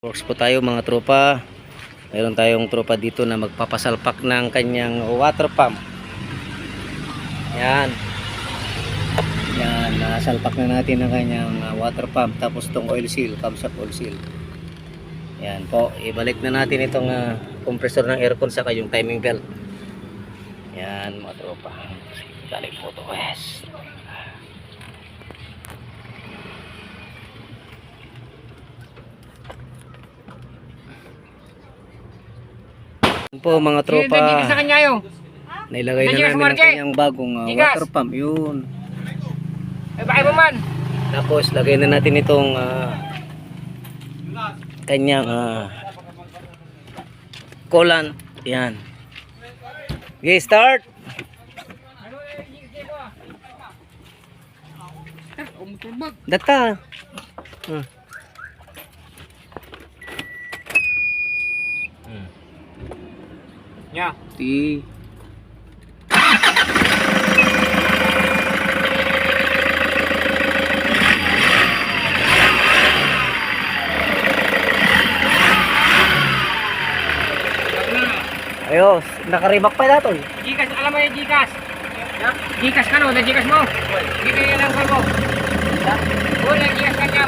Works po tayo mga tropa. Mayroon tayong tropa dito na magpapasalpak ng kanyang water pump. Yan. Yan, nasalpak na natin ang kanyang water pump. Tapos itong oil seal, camshaft oil seal. Yan po, ibalik na natin itong compressor ng aircon saka yung timing belt. Yan mga tropa. Galing po ito, yes. Po mga tropa, nailagay na namin ang kanyang bagong water pump. Yun. Tapos lagay na natin itong kanyang coolant. Yan. Okay, start. Data. Ya. Di. Ayos, nakaribak pa nato. Gcash, alam mo yung Gcash? Gcash ka no, na Gcash mo. Hindi kayo lang ko. Wala Gcash ka niya.